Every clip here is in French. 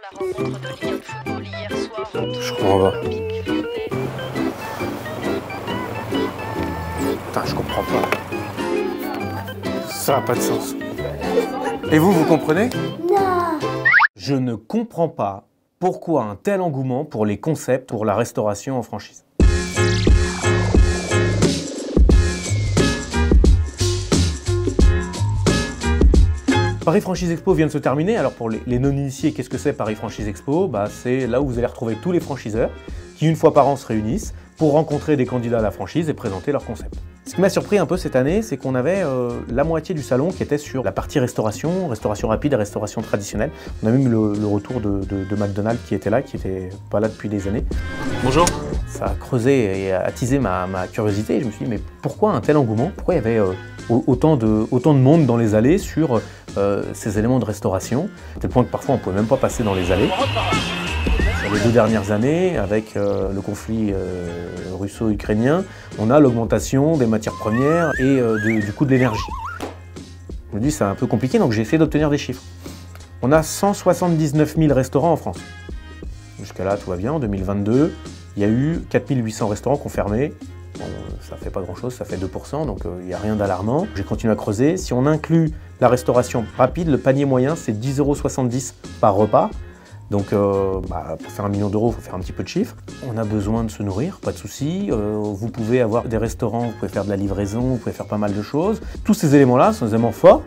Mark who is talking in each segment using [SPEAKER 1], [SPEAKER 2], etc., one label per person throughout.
[SPEAKER 1] la rencontre de Lyon Football hier soir entre
[SPEAKER 2] Je comprends pas.
[SPEAKER 1] l'Olympique Lyonnais.
[SPEAKER 2] Putain, je comprends pas. Ça n'a pas de sens. Et vous comprenez?
[SPEAKER 3] Non.
[SPEAKER 2] Je ne comprends pas pourquoi un tel engouement pour les concepts pour la restauration en franchise. Paris Franchise Expo vient de se terminer. Alors pour les non-initiés, qu'est-ce que c'est Paris Franchise Expo? C'est là où vous allez retrouver tous les franchiseurs qui une fois par an se réunissent pour rencontrer des candidats à la franchise et présenter leurs concepts. Ce qui m'a surpris un peu cette année, c'est qu'on avait la moitié du salon qui était sur la partie restauration, restauration rapide et restauration traditionnelle. On a même eu le retour de McDonald's qui était là, qui n'était pas là depuis des années.
[SPEAKER 4] Bonjour.
[SPEAKER 2] Ça a creusé et attisé ma curiosité et je me suis dit mais pourquoi un tel engouement? Pourquoi il y avait autant de monde dans les allées sur ces éléments de restauration, à tel point que parfois on ne pouvait même pas passer dans les allées. Sur les 2 dernières années, avec le conflit russo-ukrainien, on a l'augmentation des matières premières et du coût de l'énergie. Je me dis c'est un peu compliqué, donc j'ai essayé d'obtenir des chiffres. On a 179 000 restaurants en France. Jusqu'à là, tout va bien. En 2022, il y a eu 4 800 restaurants qui ont fermé. Bon, ça ne fait pas grand-chose, ça fait 2%, donc il n'y a rien d'alarmant. J'ai continué à creuser. Si on inclut la restauration rapide, le panier moyen, c'est 10,70 € par repas. Donc pour faire 1 million d'euros, il faut faire un petit peu de chiffre. On a besoin de se nourrir, pas de souci. Vous pouvez avoir des restaurants, vous pouvez faire de la livraison, vous pouvez faire pas mal de choses. Tous ces éléments-là sont des éléments forts.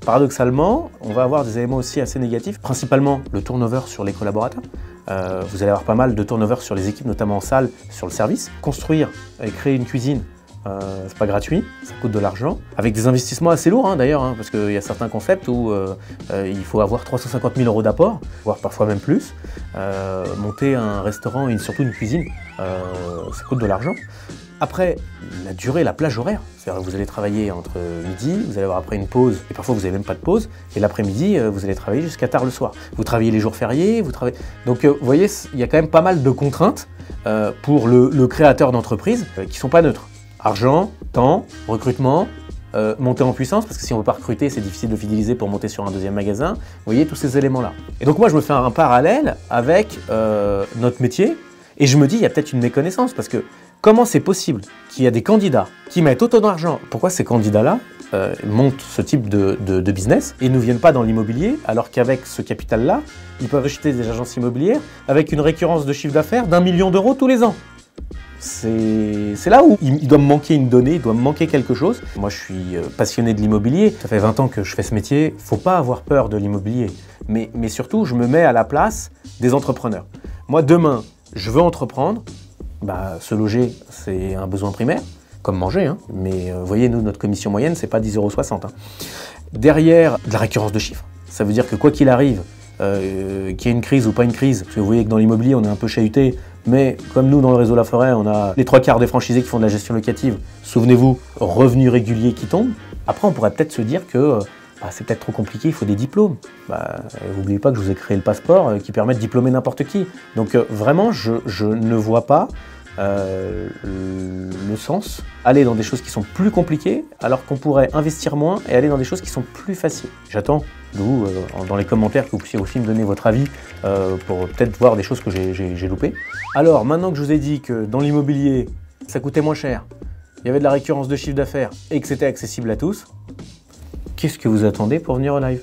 [SPEAKER 2] Paradoxalement, on va avoir des éléments aussi assez négatifs, principalement le turnover sur les collaborateurs. Vous allez avoir pas mal de turnover sur les équipes, notamment en salle, sur le service. Construire et créer une cuisine, c'est pas gratuit, ça coûte de l'argent, avec des investissements assez lourds d'ailleurs, parce qu'il y a certains concepts où il faut avoir 350 000 € d'apport, voire parfois même plus. Monter un restaurant et surtout une cuisine, ça coûte de l'argent. Après, la durée, la plage horaire, c'est-à-dire que vous allez travailler entre midi, vous allez avoir après une pause, et parfois vous n'avez même pas de pause, et l'après-midi, vous allez travailler jusqu'à tard le soir. Vous travaillez les jours fériés, vous travaillez... Donc vous voyez, il y a quand même pas mal de contraintes pour le créateur d'entreprise qui ne sont pas neutres. Argent, temps, recrutement, monter en puissance, parce que si on ne veut pas recruter, c'est difficile de fidéliser pour monter sur un deuxième magasin. Vous voyez, tous ces éléments-là. Et donc moi, je me fais un parallèle avec notre métier, et je me dis, il y a peut-être une méconnaissance, parce que comment c'est possible qu'il y a des candidats qui mettent autant d'argent? Pourquoi ces candidats-là montent ce type de business et ne viennent pas dans l'immobilier, alors qu'avec ce capital-là, ils peuvent acheter des agences immobilières avec une récurrence de chiffre d'affaires d'1 million d'euros tous les ans? C'est là où il doit me manquer une donnée, il doit me manquer quelque chose. Moi, je suis passionné de l'immobilier. Ça fait 20 ans que je fais ce métier. Faut pas avoir peur de l'immobilier. Mais surtout, je me mets à la place des entrepreneurs. Moi, demain, je veux entreprendre. Se loger, c'est un besoin primaire, comme manger. Mais vous voyez, nous, notre commission moyenne, c'est pas 10,60 €. Derrière, de la récurrence de chiffres. Ça veut dire que quoi qu'il arrive, qu'il y ait une crise ou pas une crise, parce que vous voyez que dans l'immobilier, on est un peu chahuté, mais comme nous, dans le réseau La Forêt, on a les 3/4 des franchisés qui font de la gestion locative. Souvenez-vous, revenus réguliers qui tombent. Après, on pourrait peut-être se dire que c'est peut-être trop compliqué, il faut des diplômes. N'oubliez pas que je vous ai créé le passeport qui permet de diplômer n'importe qui. Donc vraiment, je ne vois pas le sens aller dans des choses qui sont plus compliquées alors qu'on pourrait investir moins et aller dans des choses qui sont plus faciles. J'attends de vous, dans les commentaires, que vous puissiez aussi me donner votre avis pour peut-être voir des choses que j'ai loupées. Alors, maintenant que je vous ai dit que dans l'immobilier, ça coûtait moins cher, il y avait de la récurrence de chiffre d'affaires et que c'était accessible à tous, qu'est-ce que vous attendez pour venir au live?